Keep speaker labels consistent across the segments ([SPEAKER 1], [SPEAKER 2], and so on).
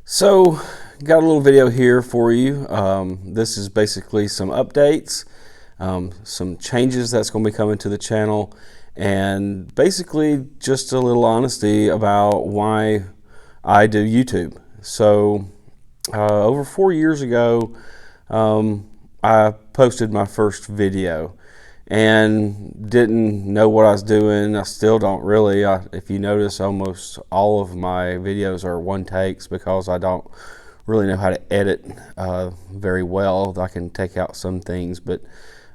[SPEAKER 1] So, got a little video here for you. This is basically some updates, some changes that's going to be coming to the channel, and basically just a little honesty about why I do YouTube. So, over 4 years ago, I posted my first video and didn't know what I was doing. I still don't really. If you notice, almost all of my videos are one takes because I don't really know how to edit very well. I can take out some things, but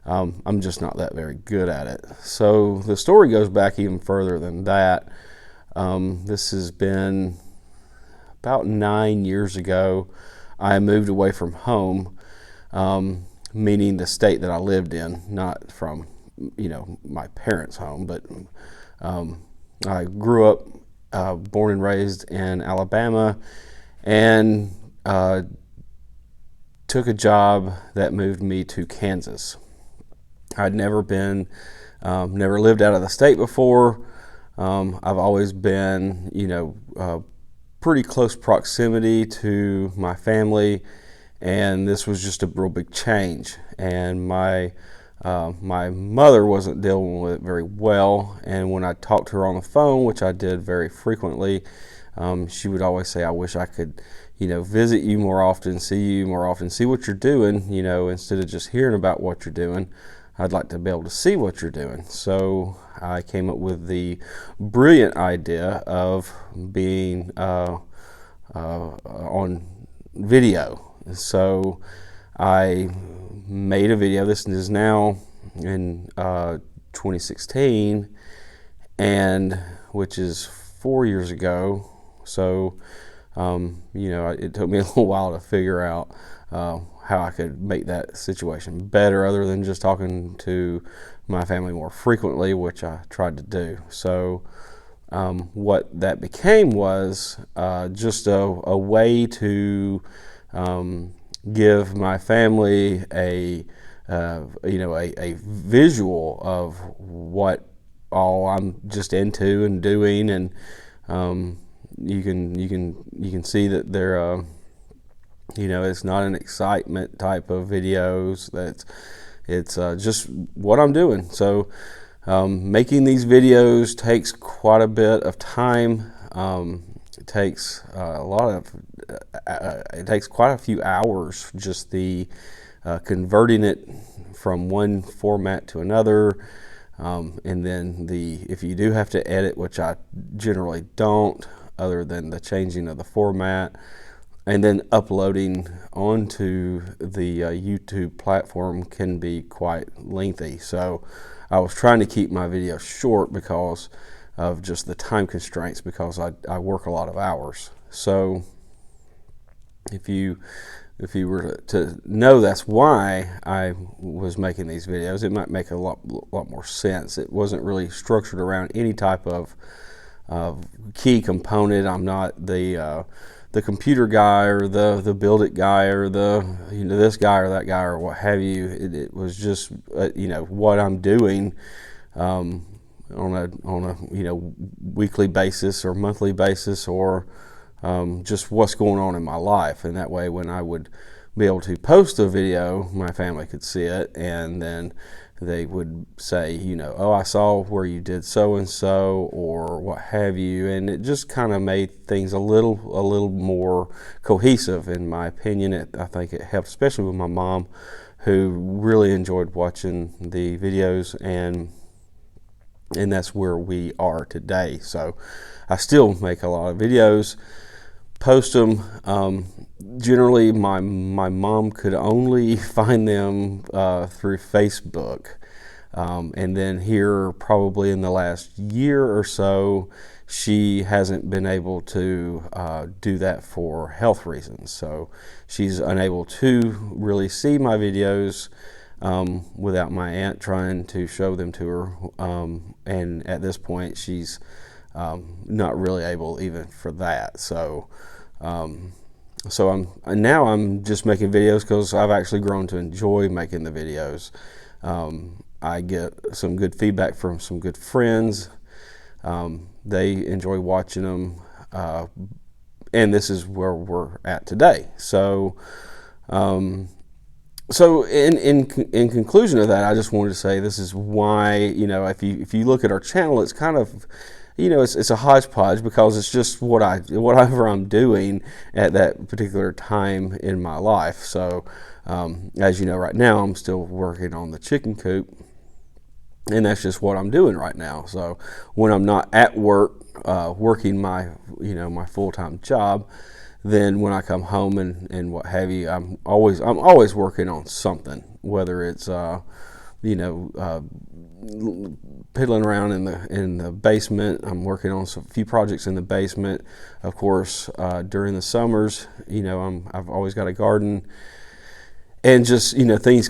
[SPEAKER 1] I'm just not that very good at it. So the story goes back even further than that. This has been about 9 years ago. I moved away from home. Meaning the state that I lived in, not from, my parents' home, but I grew up, born and raised in Alabama, and took a job that moved me to Kansas. I'd never never lived out of the state before. I've always been, pretty close proximity to my family, and this was just a real big change. And my mother wasn't dealing with it very well, and when I talked to her on the phone, which I did very frequently, she would always say, I wish I could visit you more often, see you more often, see what you're doing, instead of just hearing about what you're doing. I'd like to be able to see what you're doing. So I came up with the brilliant idea of being on video. So I made a video. This is now in 2016, and which is 4 years ago. So it took me a little while to figure out how I could make that situation better, other than just talking to my family more frequently, which I tried to do. So what that became was just a way to give my family a visual of what all I'm just into and doing, and you can see that they're it's not an excitement type of videos. It's just what I'm doing. So making these videos takes quite a bit of time. It takes it takes quite a few hours, just the converting it from one format to another, and then if you do have to edit, which I generally don't, other than the changing of the format, and then uploading onto the YouTube platform can be quite lengthy. So I was trying to keep my videos short because of just the time constraints, because I work a lot of hours. So if you were to know that's why I was making these videos, it might make a lot more sense. It wasn't really structured around any type of key component. I'm not the computer guy, or the build it guy, or this guy or that guy, or what have you. It was just what I'm doing on a weekly basis or monthly basis, or just what's going on in my life. And that way, when I would be able to post a video, my family could see it, and then they would say, oh, I saw where you did so and so, or what have you. And it just kind of made things a little more cohesive, in my opinion. I think it helped, especially with my mom, who really enjoyed watching the videos, and that's where we are today. So I still make a lot of videos, post them. Generally, my mom could only find them through Facebook, and then here, probably in the last year or so, she hasn't been able to do that for health reasons. So she's unable to really see my videos without my aunt trying to show them to her, and at this point, she's not really able even for that. So I'm just making videos because I've actually grown to enjoy making the videos. I get some good feedback from some good friends. They enjoy watching them. and this is where we're at today. So, so in conclusion of that, I just wanted to say this is why, if you look at our channel, it's kind of, it's a hodgepodge, because it's just whatever I'm doing at that particular time in my life. So as you know, right now I'm still working on the chicken coop, and that's just what I'm doing right now. So when I'm not at work working my my full-time job, then when I come home and what have you, I'm always working on something, whether it's piddling around in the basement. I'm working on a few projects in the basement. Of course, during the summers, I've always got a garden, and just things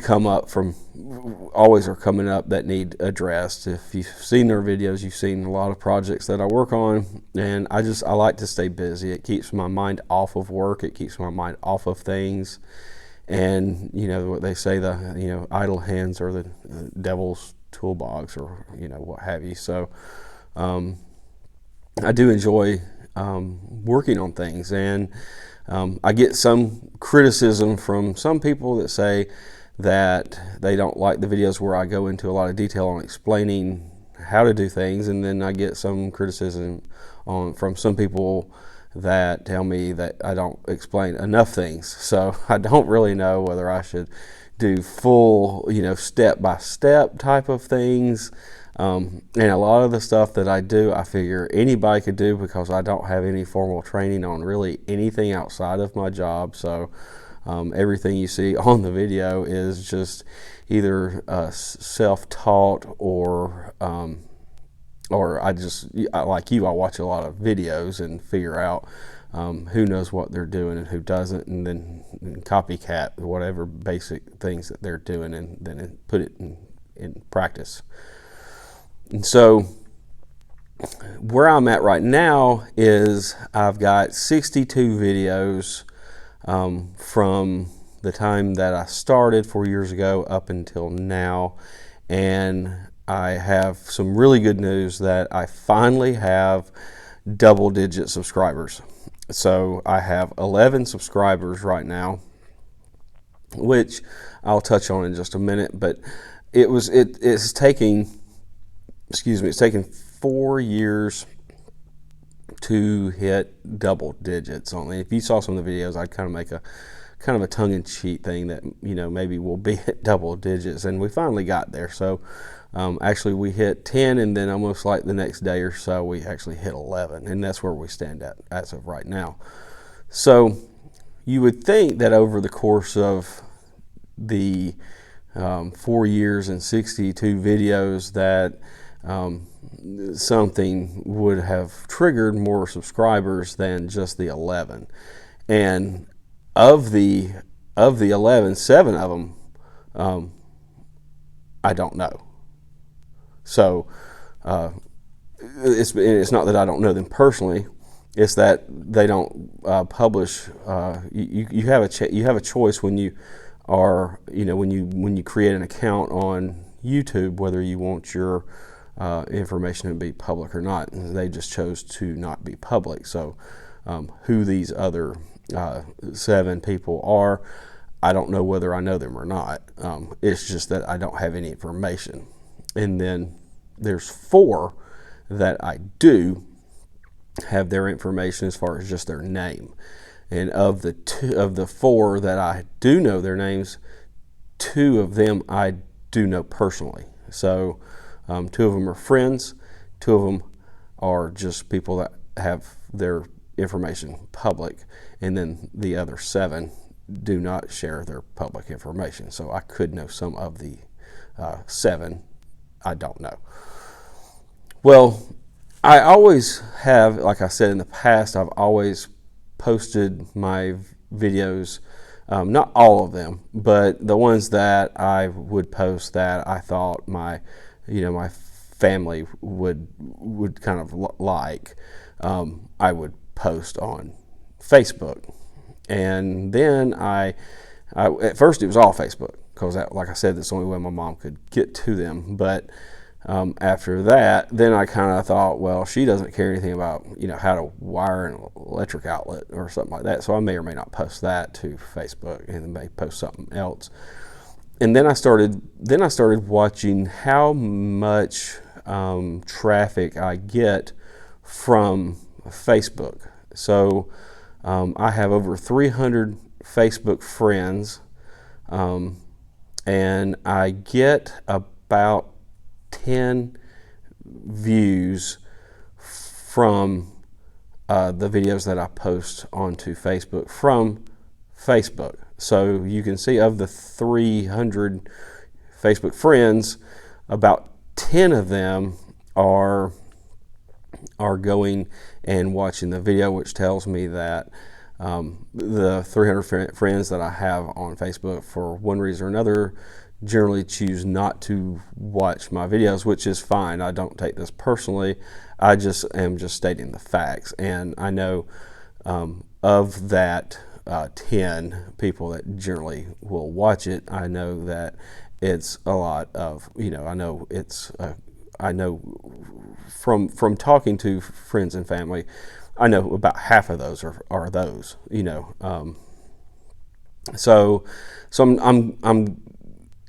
[SPEAKER 1] always are coming up that need addressed. If you've seen our videos, you've seen a lot of projects that I work on, and I like to stay busy. It keeps my mind off of work. It keeps my mind off of things. And what they say, the idle hands are the devil's toolbox, or what have you. So I do enjoy working on things, and I get some criticism from some people that say that they don't like the videos where I go into a lot of detail on explaining how to do things, and then I get some criticism from some people that tell me that I don't explain enough things. So I don't really know whether I should do full, step-by-step type of things. And a lot of the stuff that I do, I figure anybody could do, because I don't have any formal training on really anything outside of my job. So everything you see on the video is just either self-taught, or like you, I watch a lot of videos and figure out who knows what they're doing and who doesn't, and then copycat whatever basic things that they're doing, and then put it in practice. And so where I'm at right now is I've got 62 videos from the time that I started 4 years ago up until now, and I have some really good news that I finally have double-digit subscribers. So I have 11 subscribers right now, which I'll touch on in just a minute. But it's taking 4 years to hit double digits on it. If you saw some of the videos, I'd kind of make a tongue-in-cheek thing that maybe we'll be at double digits, and we finally got there. So actually we hit 10, and then almost like the next day or so we actually hit 11, and that's where we stand at as of right now. So you would think that over the course of the 4 years and 62 videos that something would have triggered more subscribers than just the 11. And of the 11, 7 of them I don't know. So it's not that I don't know them personally. It's that they don't publish. You have a choice when you are when you create an account on YouTube, whether you want your information to be public or not. And they just chose to not be public. So who these other 7 people are, I don't know whether I know them or not. It's just that I don't have any information. And then there's 4 that I do have their information as far as just their name. And of the 4 that I do know their names, 2 of them I do know personally. So 2 of them are friends, 2 of them are just people that have their information public, and then the other 7 do not share their public information. So I could know some of the 7 I don't know. Well, I always have, like I said in the past, I've always posted my videos, not all of them, but the ones that I would post that I thought my family would kind of like, I would post on Facebook. And then I at first it was all Facebook, because like I said, that's the only way my mom could get to them. But after that, then I kind of thought, well, she doesn't care anything about, how to wire an electric outlet or something like that. So I may or may not post that to Facebook, and then may post something else. And then I started watching how much traffic I get from Facebook. So I have over 300 Facebook friends, and I get about 10 views from the videos that I post onto Facebook from Facebook. So you can see, of the 300 Facebook friends, about 10 of them are going and watching the video, which tells me that the 300 friends that I have on Facebook, for one reason or another, generally choose not to watch my videos, which is fine. I don't take this personally. I just am just stating the facts. And I know of that 10 people that generally will watch it, I know that it's a lot of, I know from talking to friends and family, I know about half of those are those, So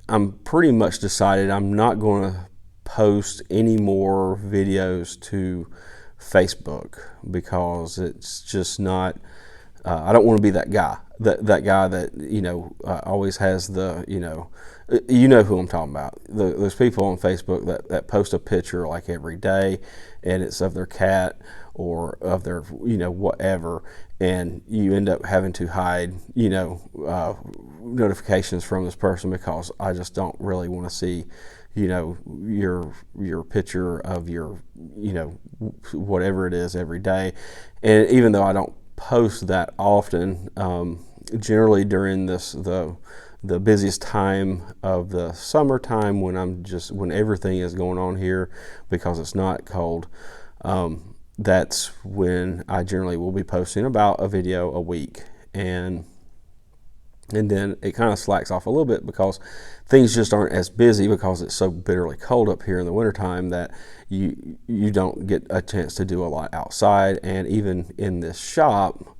[SPEAKER 1] I'm pretty much decided I'm not going to post any more videos to Facebook, because it's just not. I don't want to be that guy. That guy that always has the who I'm talking about. Those people on Facebook that post a picture like every day, and it's of their cat or of their whatever, and you end up having to hide notifications from this person, because I just don't really want to see your picture of your whatever it is every day. And even though I don't post that often, generally during the busiest time of the summertime, when everything is going on here, because it's not cold, that's when I generally will be posting about a video a week. And then it kind of slacks off a little bit, because things just aren't as busy, because it's so bitterly cold up here in the wintertime that you don't get a chance to do a lot outside. And even in this shop,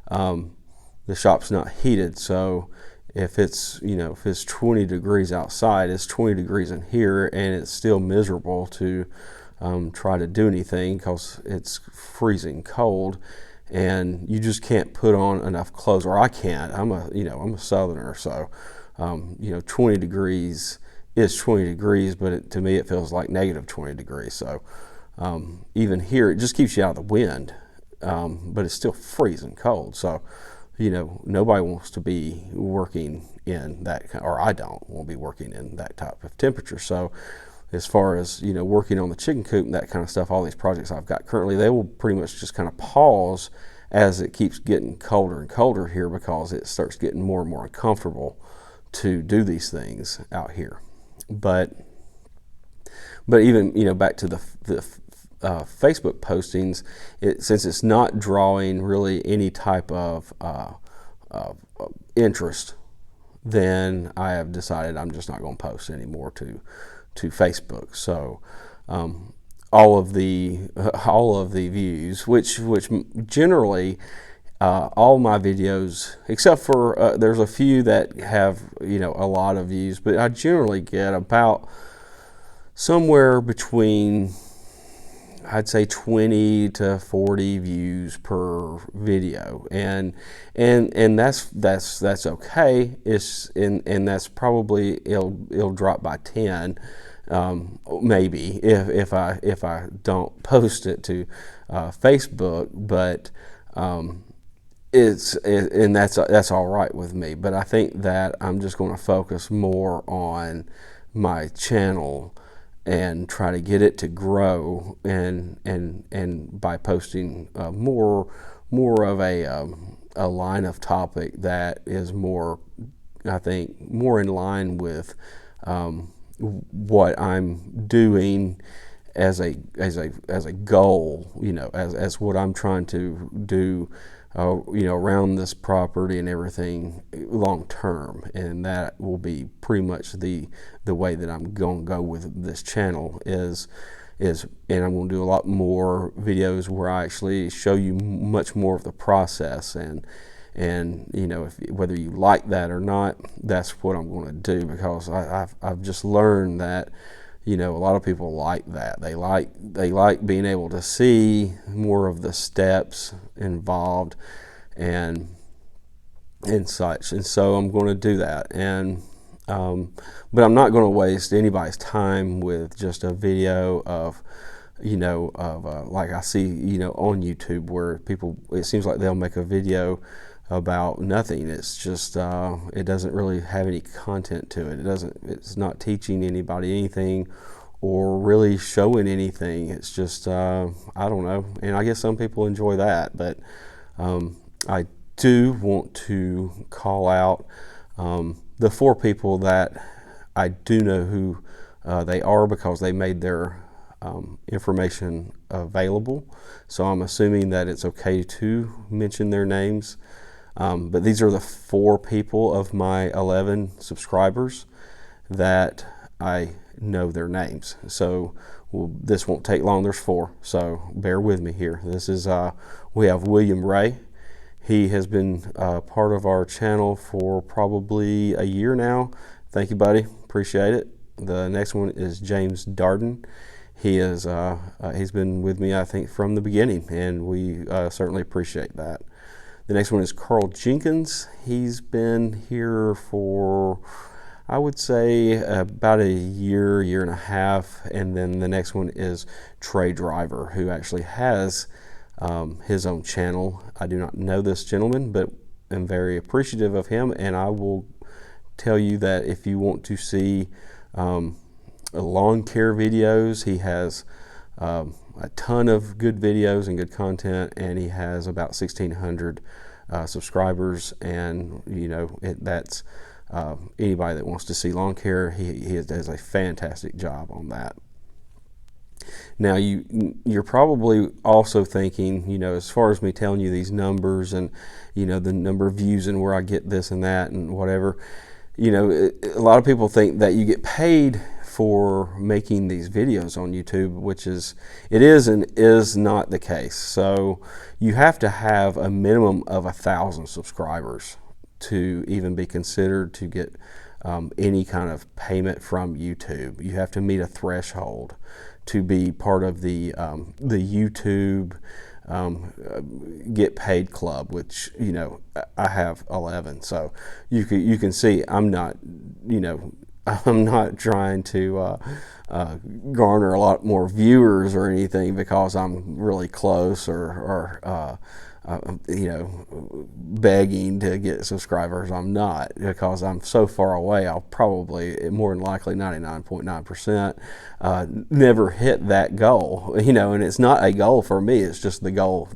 [SPEAKER 1] the shop's not heated, so if it's 20 degrees outside, it's 20 degrees in here, and it's still miserable to try to do anything, because it's freezing cold. And you just can't put on enough clothes, or I can't. I'm a southerner, so 20 degrees is 20 degrees, but to me it feels like negative 20 degrees. So even here, it just keeps you out of the wind, but it's still freezing cold. So nobody wants to be working in that, or I don't want to be working in that type of temperature. So as far as working on the chicken coop and that kind of stuff, all these projects I've got currently, they will pretty much just kind of pause as it keeps getting colder and colder here, because it starts getting more and more uncomfortable to do these things out here. But even back to the Facebook postings, since it's not drawing really any type of interest, then I have decided I'm just not going to post anymore to Facebook. So all of the views, which generally all my videos, except for there's a few that have a lot of views, but I generally get about somewhere between, I'd say, 20 to 40 views per video, and that's okay. And that's probably it'll drop by 10, maybe if I don't post it to Facebook, but and that's all right with me. But I think that I'm just going to focus more on my channel and try to get it to grow, and by posting more of a line of topic that is more, I think, more in line with what I'm doing as a goal, as what I'm trying to do around this property and everything long term, and that will be pretty much the way that I'm going to go with this channel is and I'm going to do a lot more videos where I actually show you much more of the process, and whether you like that or not, that's what I'm going to do, because I've just learned that a lot of people like that. They like being able to see more of the steps involved and such. And so I'm going to do that. And but I'm not going to waste anybody's time with just a video of like I see on YouTube, where people, it seems like they'll make a video about nothing. It's just it doesn't really have any content to it. It's not teaching anybody anything or really showing anything. It's just I don't know, and I guess some people enjoy that, but I do want to call out the 4 people that I do know who they are, because they made their information available. So I'm assuming that it's okay to mention their names. But these are the 4 people of my 11 subscribers that I know their names. So this won't take long. There's 4, so bear with me here. This is we have William Ray. He has been part of our channel for probably a year now. Thank you, buddy. Appreciate it. The next one is James Darden. He is he's been with me, I think, from the beginning, and we certainly appreciate that. The next one is Carl Jenkins. He's been here for, I would say, about a year and a half. And then the next one is Trey Driver, who actually has his own channel. I do not know this gentleman, but am very appreciative of him. And I will tell you that if you want to see lawn care videos, he has a ton of good videos and good content, and he has about 1,600 subscribers. And that's anybody that wants to see lawn care, he does a fantastic job on that. Now you're probably also thinking, as far as me telling you these numbers and the number of views and where I get this and that and whatever, a lot of people think that you get paid for making these videos on YouTube, which is and is not the case. So you have to have a minimum of 1,000 subscribers to even be considered to get any kind of payment from YouTube. You have to meet a threshold to be part of the YouTube Get Paid Club, which I have 11. So you can see I'm not trying to garner a lot more viewers or anything because I'm really close or begging to get subscribers. I'm not, because I'm so far away. I'll probably, more than likely, 99.9% never hit that goal. And it's not a goal for me. It's just the goal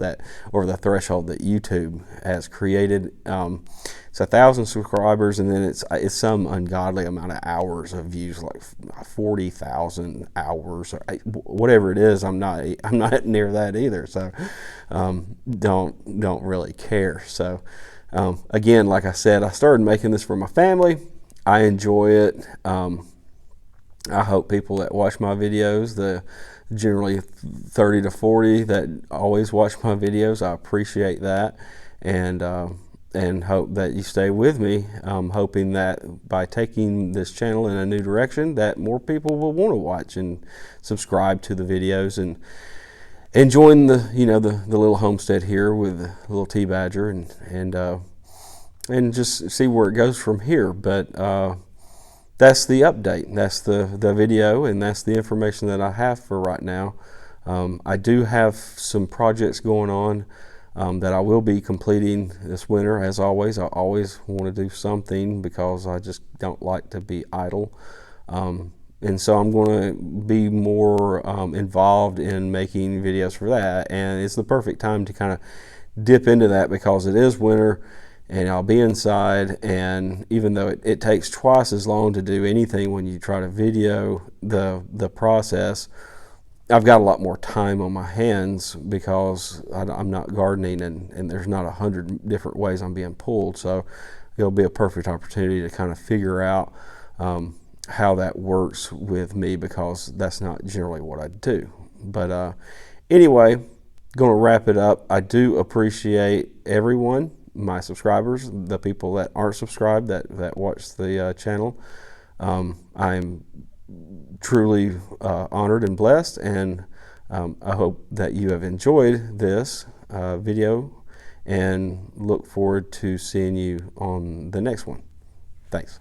[SPEAKER 1] or the threshold that YouTube has created. It's 1,000 subscribers, and then it's some ungodly amount of hours of views, like 40,000 hours or whatever it is. I'm not near that either. So don't really care. So again, like I said, I started making this for my family. I enjoy it. I hope people that watch my videos, the generally 30 to 40 that always watch my videos, I appreciate that, and hope that you stay with me. I'm hoping that by taking this channel in a new direction, that more people will want to watch and subscribe to the videos and join the little homestead here with the little tea badger and just see where it goes from here. But that's the update. That's the video, and that's the information that I have for right now. I do have some projects going on that I will be completing this winter. As always, I always want to do something because I just don't like to be idle. And so I'm going to be more involved in making videos for that. And it's the perfect time to kind of dip into that because it is winter and I'll be inside. And even though it takes twice as long to do anything when you try to video the process, I've got a lot more time on my hands because I'm not gardening, and there's not 100 different ways I'm being pulled. So it'll be a perfect opportunity to kind of figure out how that works with me, because that's not generally what I do. But anyway, going to wrap it up. I do appreciate everyone, my subscribers, the people that aren't subscribed that watch the channel. I'm truly honored and blessed, and I hope that you have enjoyed this video, and look forward to seeing you on the next one. Thanks.